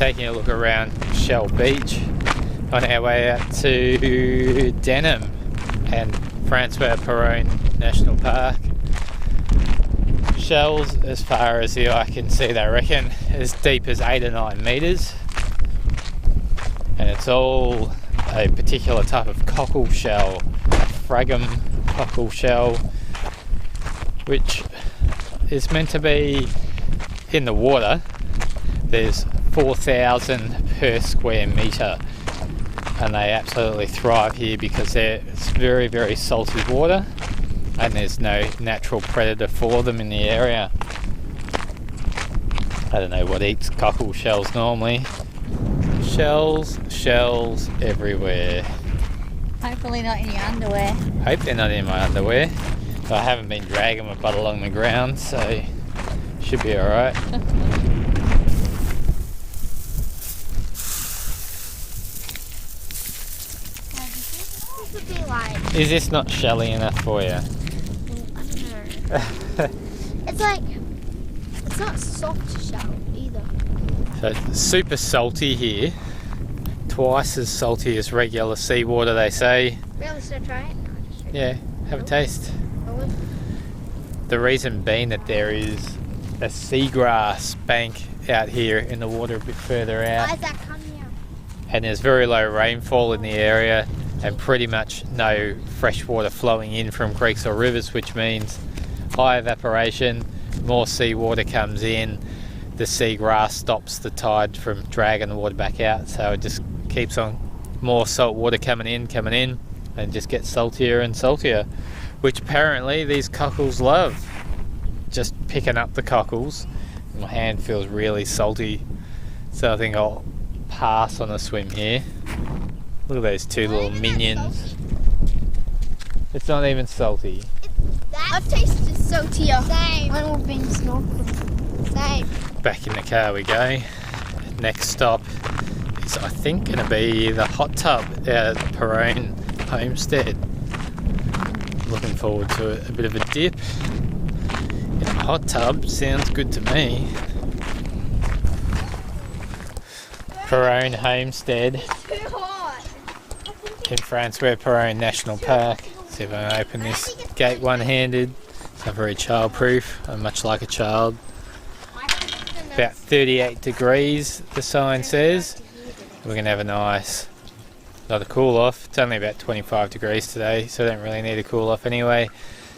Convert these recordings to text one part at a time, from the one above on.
taking a look around Shell Beach on our way out to Denham and Francois Peron National Park. Shells, as far as the eye can see, they reckon as deep as 8 or 9 metres, and it's all a particular type of cockle shell, a fragum cockle shell, which is meant to be in the water. There's 4,000 per square metre, and they absolutely thrive here because it's very, very salty water and there's no natural predator for them in the area. I don't know what eats cockle shells normally. Shells everywhere. Hopefully not in your underwear. Hope they're not in my underwear. I haven't been dragging my butt along the ground, so should be alright. Is this not shelly enough for you? I don't know. It's not soft shell either. So it's super salty here. Twice as salty as regular seawater, they say. Really, should I try it? No, just try it. Yeah, have a taste. I would. The reason being that there is a seagrass bank out here in the water a bit further Why out, is that coming out? and there's very low rainfall in the area and pretty much no fresh water flowing in from creeks or rivers, which means high evaporation, more seawater comes in, the seagrass stops the tide from dragging the water back out, so it just keeps on more salt water coming in, and just gets saltier and saltier, which apparently these cockles love. Just picking up the cockles, my hand feels really salty, so I think I'll pass on a swim here. Look at those two little minions. It's not even salty. I've tasted saltier. Same. When we've been snorkeling. Same. Back in the car we go. Next stop is, I think, going to be the hot tub out at Peron Homestead. Looking forward to it. A bit of a dip in a hot tub sounds good to me. Peron Homestead Too hot. in Francois Peron National Park. See if I can open this gate one-handed. It's not very child-proof. I'm much like a child. About 38 degrees, the sign says. We're going to have a nice, not a cool-off. It's only about 25 degrees today, so I don't really need a cool-off anyway.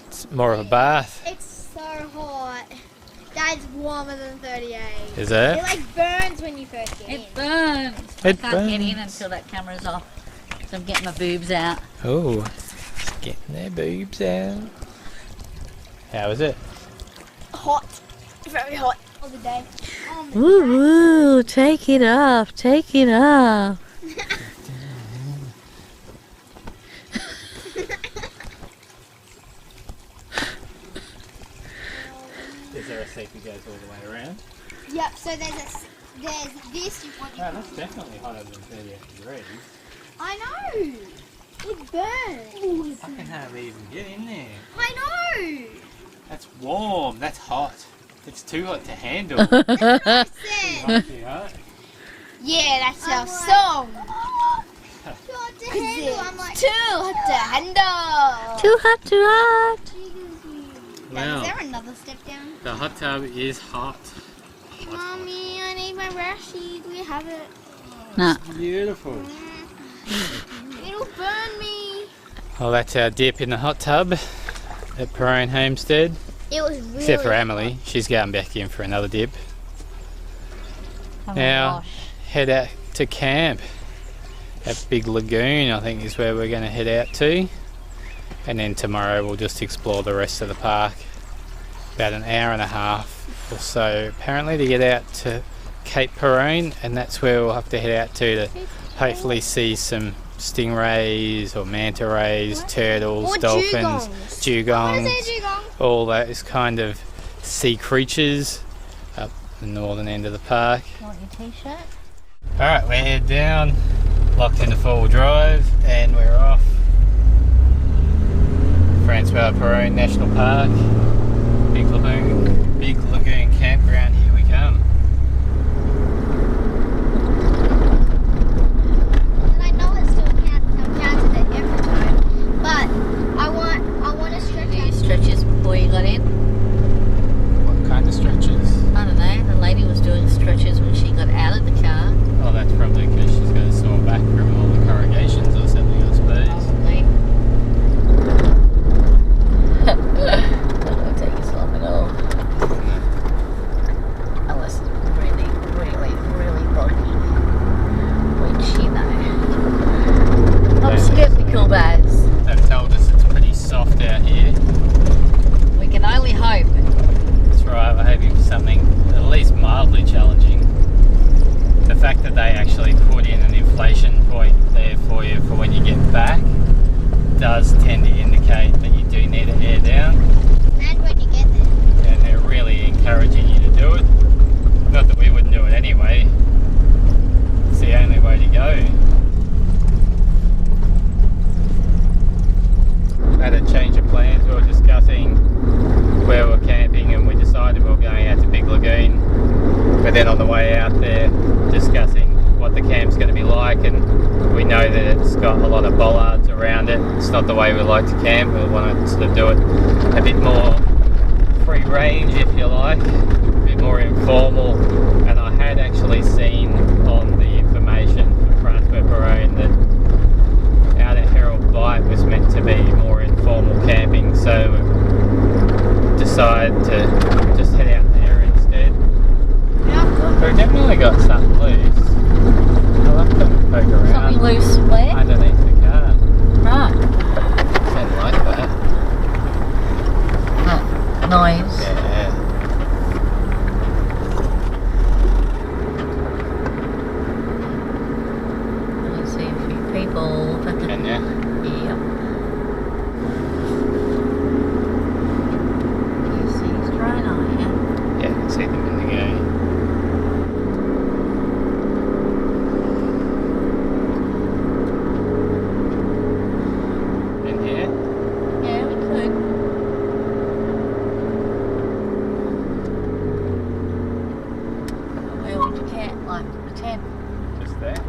It's more of a bath. It's so hot. That's warmer than 38. Is it? It like burns when you first get in. It burns. I can't get in until that camera's off. So I'm getting my boobs out. Oh, getting their boobs out. How is it? Hot. Very hot. All the day. Woo woo, take it off, take it off. Is there a seat that goes all the way around? Yep, so there's this. Oh, that's definitely hotter than 38 degrees. I know. It burns. I can hardly even get in there. I know. That's warm, that's hot. It's too hot to handle. That's what I said. Too hot. Yeah, that's our song. Too hot to handle. I'm like, too hot to handle. Too hot, too hot. Wow. Is there another step down? The hot tub is hot. Mommy, I need my rashi. Do we have it? No. Beautiful. It'll burn me. Well, that's our dip in the hot tub at Peron Homestead. It was really Except for hot. Emily, she's going back in for another dip. Have a Now, wash. head out to camp at Big Lagoon, I think is where we're going to head out to. And then tomorrow we'll just explore the rest of the park. About an hour and a half or so, apparently, to get out to Cape Peron, and that's where we'll have to head out to hopefully see some stingrays or manta rays, turtles, Or dolphins, dugongs, What is it, dugong? all those kind of sea creatures up the northern end of the park. You want your t-shirt? Alright, we're head down, locked into four-wheel drive, and we're off. Francois Peron National Park, Big Lagoon Campground, here we come. again on the way out there, discussing what the camp's going to be like, and we know that it's got a lot of bollards around it. It's not the way we like to camp. We want to sort of do it a bit more free range, if you like, a bit more informal. And I had actually seen on the information for Francois Peron that out at Herald Bight was meant to be more informal camping, so we decided to just head out there instead. We've definitely got something loose. I'll have to poke around. Something loose where? Underneath the car. Right. Something like that. That noise. Yeah. I see a few people. Can you? Yep. You see his drone, are you? Yeah, I can see them in the game. In here? Yeah, we could. Where would you camp? Like the tent? Just there.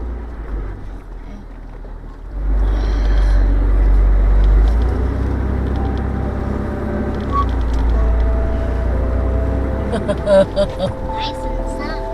Nice and soft.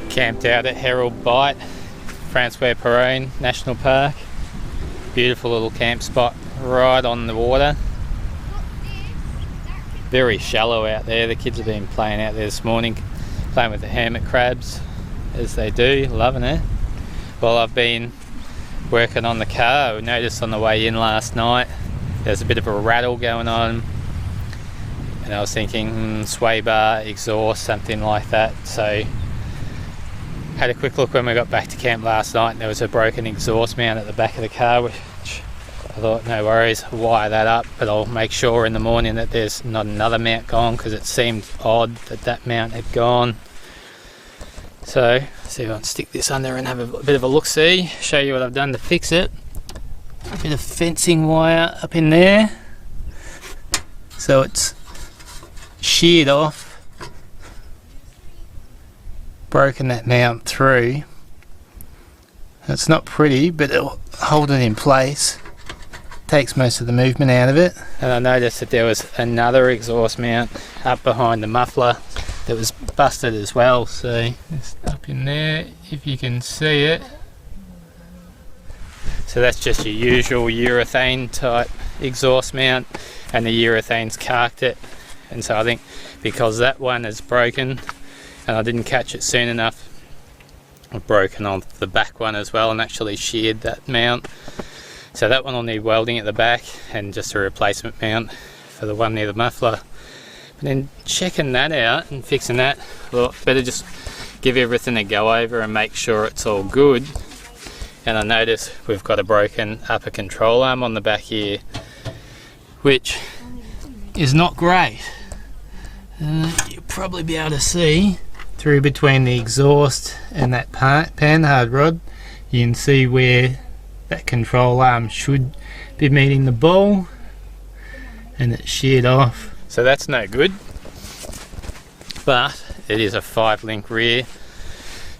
Camped out at Herald Bight, Francois Peron National Park. Beautiful little camp spot right on the water. Very shallow out there. The kids have been playing out there this morning, playing with the hermit crabs as they do, loving it. While I've been working on the car, I noticed on the way in last night there's a bit of a rattle going on, and I was thinking sway bar, exhaust, something like that. So had a quick look when we got back to camp last night, and there was a broken exhaust mount at the back of the car, which I thought, no worries, wire that up, but I'll make sure in the morning that there's not another mount gone, because it seemed odd that that mount had gone. So see if I can stick this under and have a bit of a look-see, show you what I've done to fix it. A bit of fencing wire up in there, so it's sheared off, broken that mount through. It's not pretty, but it'll hold it in place, takes most of the movement out of it. And I noticed that there was another exhaust mount up behind the muffler that was busted as well, so it's up in there if you can see it. So that's just your usual urethane type exhaust mount, and the urethane's carked it, and so I think because that one is broken and I didn't catch it soon enough, I've broken off the back one as well and actually sheared that mount. So that one will need welding at the back and just a replacement mount for the one near the muffler. But then checking that out and fixing that, well, better just give everything a go over and make sure it's all good. And I notice we've got a broken upper control arm on the back here, which is not great. You'll probably be able to see through between the exhaust and that panhard rod. You can see where that control arm should be meeting the ball, and it's sheared off. So that's no good, but it is a 5-link rear,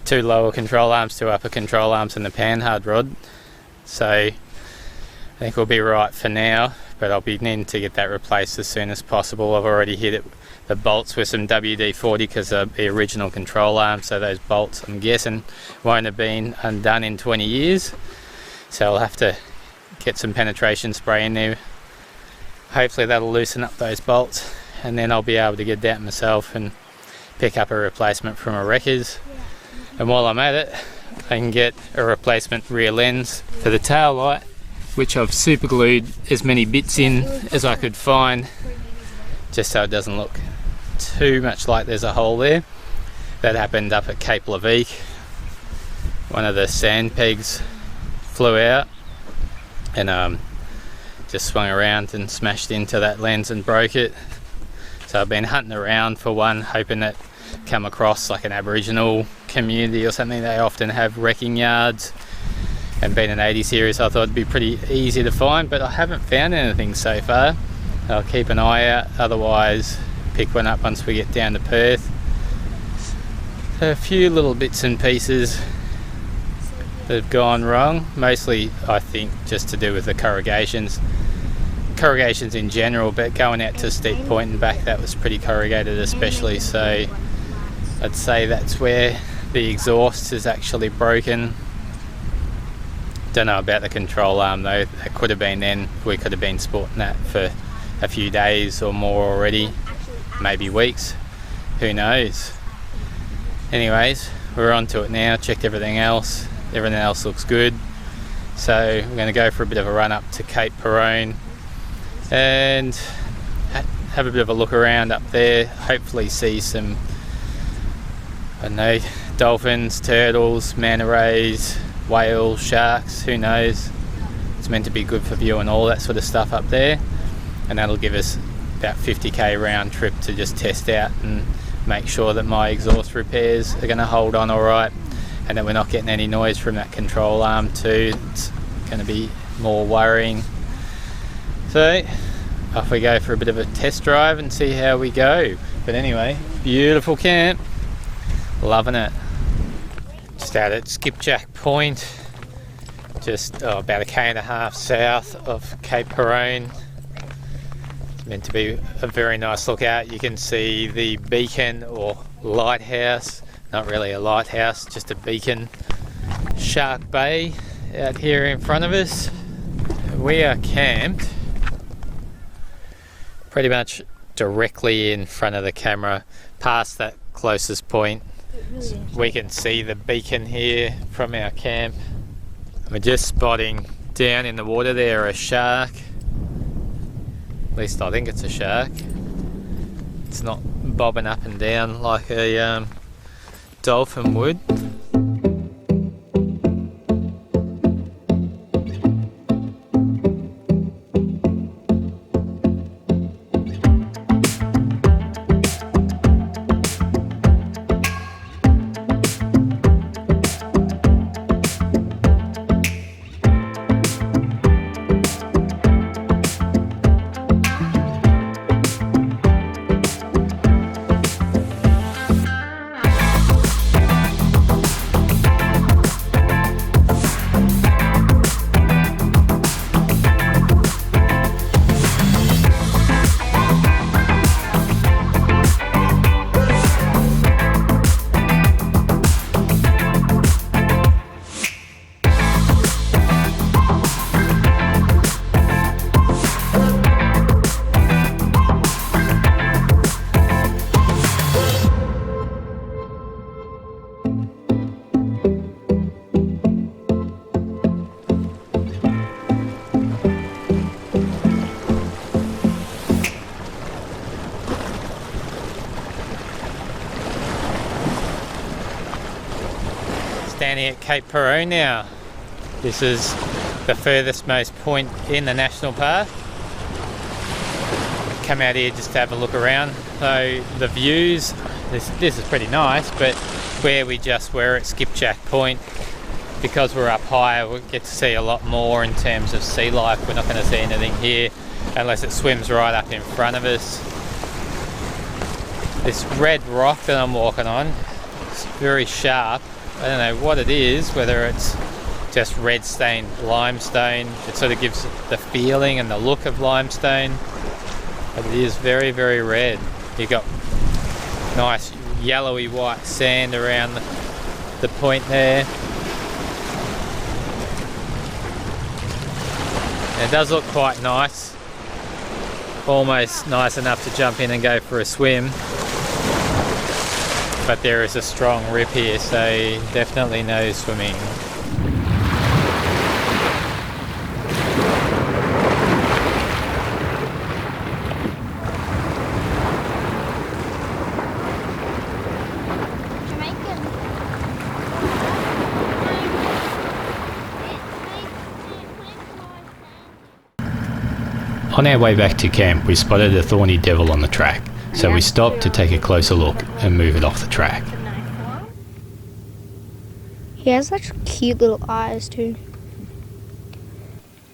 2 lower control arms, 2 upper control arms, and the panhard rod. So I think we'll be right for now. but I'll be needing to get that replaced as soon as possible. I've already hit it, the bolts with some WD-40 because of the original control arm, so those bolts I'm guessing won't have been undone in 20 years. So I'll have to get some penetration spray in there. Hopefully that'll loosen up those bolts, and then I'll be able to get it out myself and pick up a replacement from a wrecker's. And while I'm at it, I can get a replacement rear lens for the tail light, which I've super glued as many bits in as I could find, just so it doesn't look too much like there's a hole there. That happened up at Cape Leveque. One of the sand pegs flew out and just swung around and smashed into that lens and broke it. So I've been hunting around for one, hoping that come across like an Aboriginal community or something. They often have wrecking yards, and being an 80 series I thought it'd be pretty easy to find, but I haven't found anything so far. I'll keep an eye out, otherwise pick one up once we get down to Perth. So a few little bits and pieces that have gone wrong, mostly I think just to do with the corrugations in general, but going out to Steep Point and back, that was pretty corrugated especially, so I'd say that's where the exhaust is actually broken. Don't know about the control arm though, that could have been then, we could have been sporting that for a few days or more already, maybe weeks, who knows. Anyways, we're on to it now, checked everything else looks good, so I'm going to go for a bit of a run up to Cape Peron and have a bit of a look around up there, hopefully see some, I don't know, dolphins, turtles, manta rays, whales, sharks, who knows. It's meant to be good for viewing all that sort of stuff up there, and that'll give us about 50k round trip to just test out and make sure that my exhaust repairs are going to hold on alright, and that we're not getting any noise from that control arm too. It's going to be more worrying. So off we go for a bit of a test drive and see how we go. But anyway, beautiful camp, loving it. Just out at Skipjack Point, just about a k&a-half south of Cape Peron. It's meant to be a very nice lookout. You can see the beacon or lighthouse, not really a lighthouse, just a beacon, Shark Bay out here in front of us. We are camped pretty much directly in front of the camera, past that closest point. We can see the beacon here from our camp. We're just spotting down in the water there a shark. At least I think it's a shark. It's not bobbing up and down like a dolphin would. Standing at Cape Peron now. This is the furthest most point in the national park. Come out here just to have a look around. So the views, this is pretty nice, but where we just were at Skipjack Point, because we're up higher, we get to see a lot more in terms of sea life. We're not going to see anything here unless it swims right up in front of us. This red rock that I'm walking on, it's very sharp. I don't know what it is, whether it's just red stained limestone. It sort of gives the feeling and the look of limestone, but it is very, very red. You've got nice yellowy white sand around the point there. It does look quite nice, almost nice enough to jump in and go for a swim, but there is a strong rip here, so definitely no swimming. On our way back to camp, we spotted a Thorny Devil on the track, so we stopped to take a closer look and move it off the track. He has such cute little eyes too.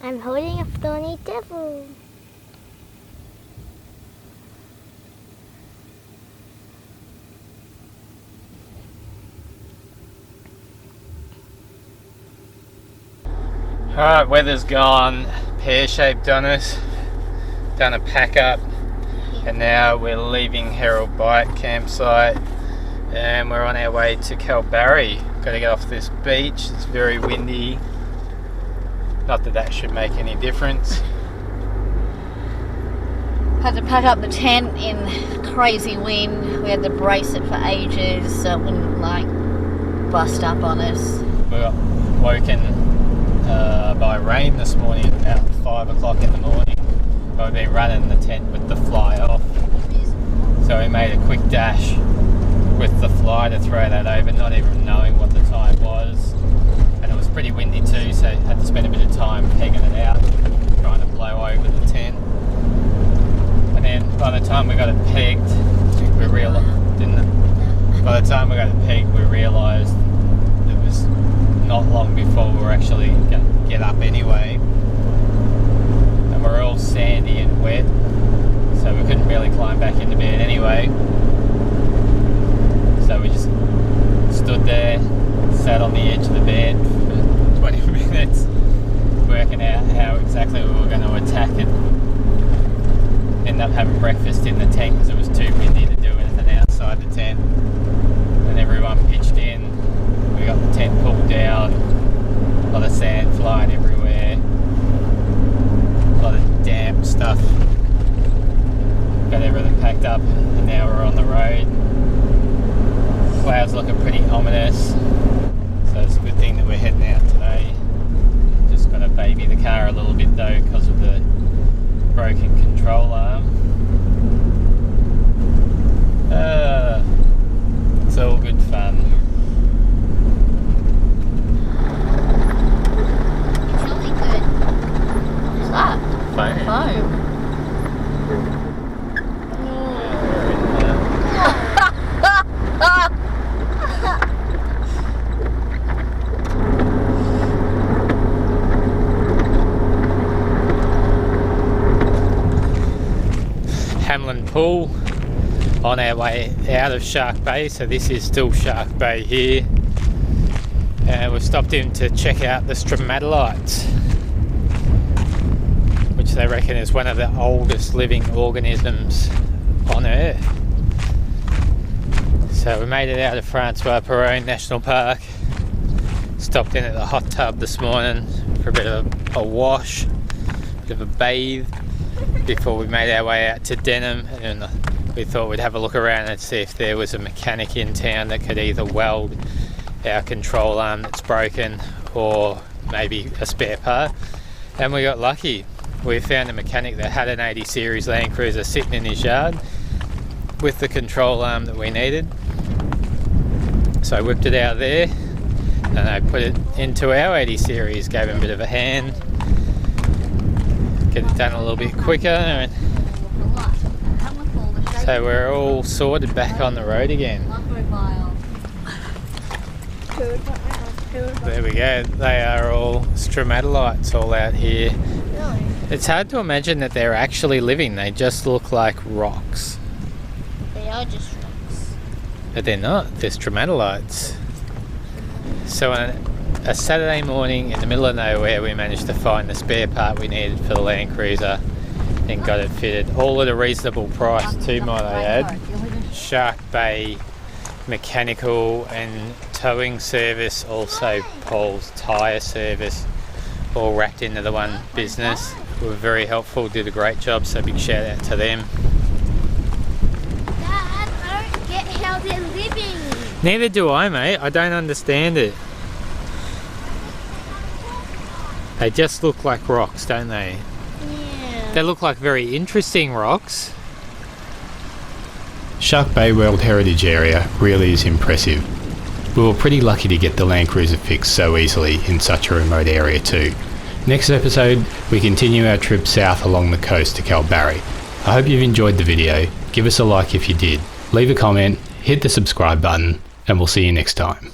I'm holding a Thorny Devil. Alright, weather's gone pear-shaped on us. Done a pack up, and now we're leaving Herald Bight campsite and we're on our way to Kalbarri. Got to get off this beach, it's very windy. Not that that should make any difference. Had to pack up the tent in crazy wind. We had to brace it for ages so it wouldn't like bust up on us. We got woken by rain this morning at about 5 o'clock in the morning. We've been running the tent with the fly off, so we made a quick dash with the fly to throw that over, not even knowing what the time was, and it was pretty windy too, so had to spend a bit of time pegging it out, trying to blow over the tent. And then by the time we got it pegged, we realised it was not long before we were actually going to get up anyway. We're all sandy and wet, so we couldn't really climb back into bed anyway. So we just stood there, sat on the edge of the bed for 20 minutes, working out how exactly we were going to attack it. Ended up having breakfast in the tent because it was too windy to do anything outside the tent. And everyone pitched in. We got the tent pulled down, a lot of sand flying everywhere. A lot of damp stuff. Got everything packed up and now we're on the road. Clouds looking pretty ominous, so it's a good thing that we're heading out today. Just got to baby the car a little bit though because of the broken control arm. It's all good fun. It's really good. What's that? Foam. Hamlin Pool on our way out of Shark Bay, so this is still Shark Bay here, and we've stopped in to check out the Stromatolites, which they reckon is one of the oldest living organisms on Earth. So we made it out of Francois Peron National Park, stopped in at the hot tub this morning for a bit of a wash, a bit of a bathe before we made our way out to Denham, and we thought we'd have a look around and see if there was a mechanic in town that could either weld our control arm that's broken or maybe a spare part, and we got lucky. We found a mechanic that had an 80 series Land Cruiser sitting in his yard with the control arm that we needed, so I whipped it out there and I put it into our 80 series, gave him a bit of a hand, get it done a little bit quicker, and so we're all sorted back on the road again. There we go, they are all Stromatolites all out here. It's hard to imagine that they're actually living, they just look like rocks. They are just rocks. But they're not, they're Stromatolites. So a a Saturday morning in the middle of nowhere, we managed to find the spare part we needed for the Land Cruiser and got it fitted, all at a reasonable price too, might I add. Shark Bay mechanical and towing service, also Paul's tyre service, all wrapped into the one business. Were very helpful, did a great job, so big shout out to them. Dad, I don't get how they're living. Neither do I, mate. I don't understand it. They just look like rocks, don't they? Yeah. They look like very interesting rocks. Shark Bay World Heritage Area really is impressive. We were pretty lucky to get the Land Cruiser fixed so easily in such a remote area too. Next episode, we continue our trip south along the coast to Kalbarri. I hope you've enjoyed the video. Give us a like if you did. Leave a comment, hit the subscribe button, and we'll see you next time.